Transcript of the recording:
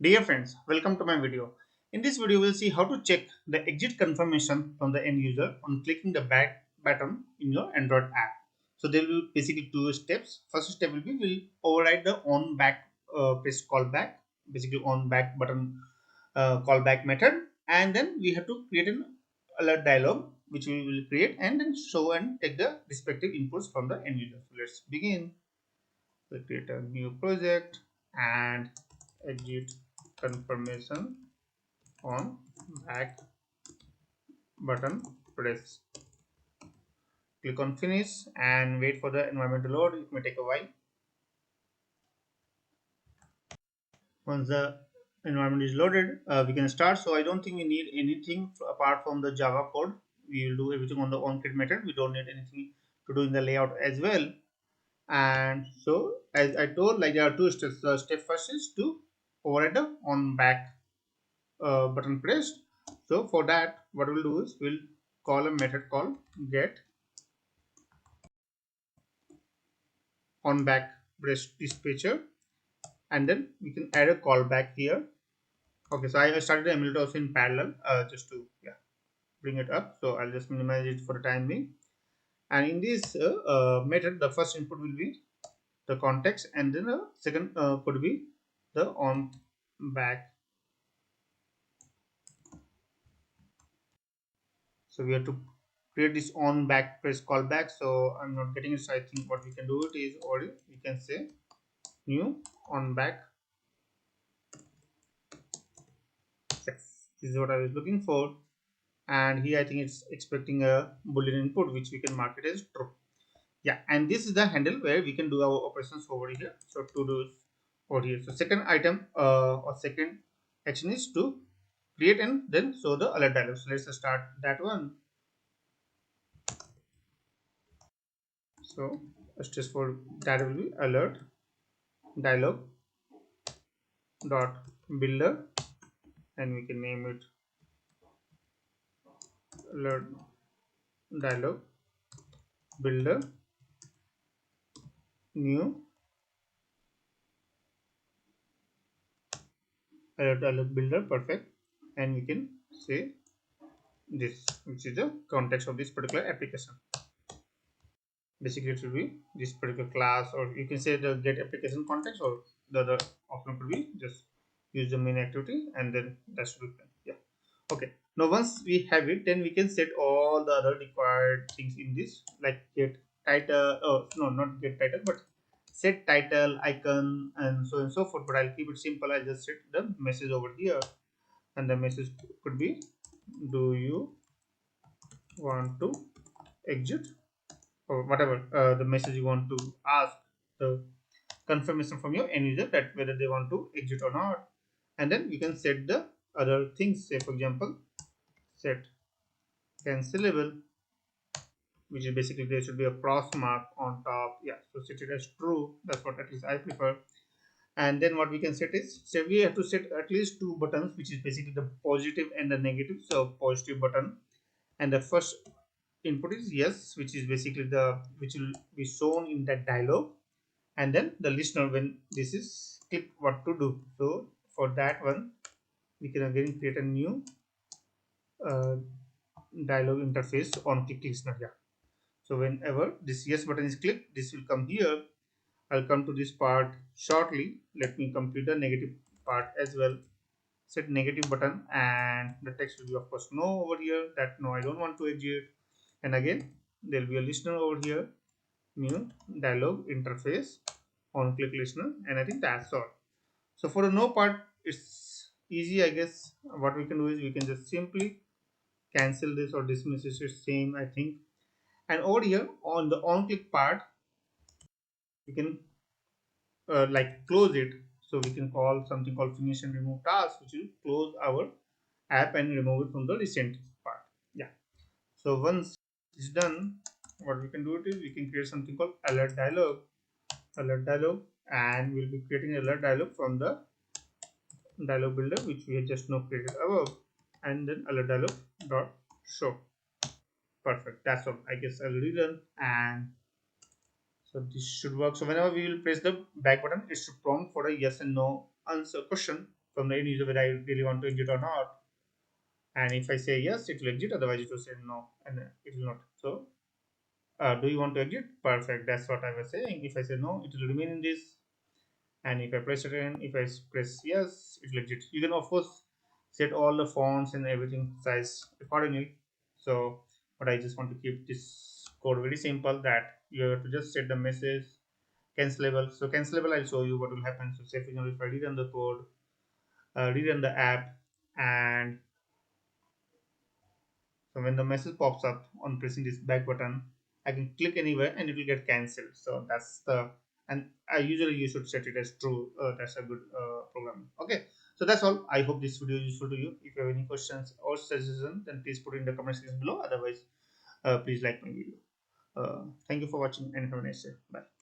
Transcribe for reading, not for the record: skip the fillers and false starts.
Dear friends, welcome to my video. In this video, we'll see how to check the exit confirmation from the end user on clicking the back button in your Android app. So there will be basically two steps. First step will be we'll override the on back press callback, basically on back button callback method, and then we have to create an alert dialog which we will create and then show and take the respective inputs from the end user. So let's begin. We'll create a new project and exit confirmation on back button press. Click on finish and wait for the environment to load. It may take a while. Once the environment is loaded, we can start. So I don't think we need anything apart from the Java code. We will do everything on the onCreate method. We don't need anything to do in the layout as well. And so as I told, like there are two steps. The step first is to override the on back button pressed. So for that, what we'll do is we'll call a method called get on back press dispatcher, and then we can add a callback here. Okay, so I started the emulator also in parallel just to bring it up. So I'll just minimize it for the time being. And in this method, the first input will be the context, and then the second could be the on back. So we have to create this on back press callback. So I'm not getting it. So I think what we can do it is, or we can say new on back. Yes, this is what I was looking for. And here I think it's expecting a boolean input which we can mark it as true. Yeah, and this is the handle where we can do our operations over here. So to do over here. So second item or second action is to create and then show the alert dialog. So let's start that one. So just for that will be alert dialog dot builder, and we can name it alert dialog builder new alert dialog builder. Perfect. And we can say this, which is the context of this particular application. Basically it will be this particular class, or you can say the get application context, or the other option could be just use the main activity, and then that should be fine. Yeah, okay. Now once we have it, then we can set all the other required things in this, like get title, oh no, not get title, but set title, icon, and so on and so forth. But I'll keep it simple. I'll just set the message over here, and the message could be, do you want to exit, or whatever the message you want to ask the confirmation from your end user that whether they want to exit or not. And then you can set the other things, say for example set cancelable, which is basically there should be a cross mark on top. Yeah, so set it as true. That's what at least I prefer. And then what we can set is, so we have to set at least two buttons, which is basically the positive and the negative. So positive button, and the first input is yes, which is basically the which will be shown in that dialog, and then the listener when this is click what to do. So for that one we can again create a new uh, dialog interface on click listener. Yeah, so whenever this yes button is clicked, this will come here. I'll come to this part shortly. Let me complete the negative part as well. Set negative button, and the text will be of course no over here, that no, I don't want to exit. And again there will be a listener over here, new dialog interface on click listener, and I think that's all. So for the no part, it's easy, I guess. What we can do is we can just simply cancel this or dismiss this. It's same, I think. And over here on the on click part, we can like close it. So we can call something called finish and remove task, which will close our app and remove it from the recent part. Yeah. So once it's done, what we can do it is we can create something called alert dialog, and we'll be creating alert dialog from the dialog builder which we have just now created above, and then alert dialog dot show. Perfect, that's all. I guess I'll rerun, and so this should work. So whenever we will press the back button, it should prompt for a yes and no answer question. from the end user whether I really want to exit or not. And if I say yes, it will exit, otherwise it will say no, and it will not. So do you want to exit? Perfect, that's what I was saying. If I say no, it will remain in this, and if I press it in, if I press yes, it will exit. You can of course set all the fonts and everything size accordingly. So but I just want to keep this code very simple, that you have to just set the message cancelable. So cancelable, I'll show you what will happen. So say for example, if I rerun the code, rerun the app, and so when the message pops up on pressing this back button, I can click anywhere and it will get cancelled. So that's the, and I usually you should set it as true. That's a good program. Okay, so that's all. I hope this video is useful to you. If you have any questions or suggestions, then please put it in the comment section below. Otherwise, please like my video. Thank you for watching and have a nice day. Bye.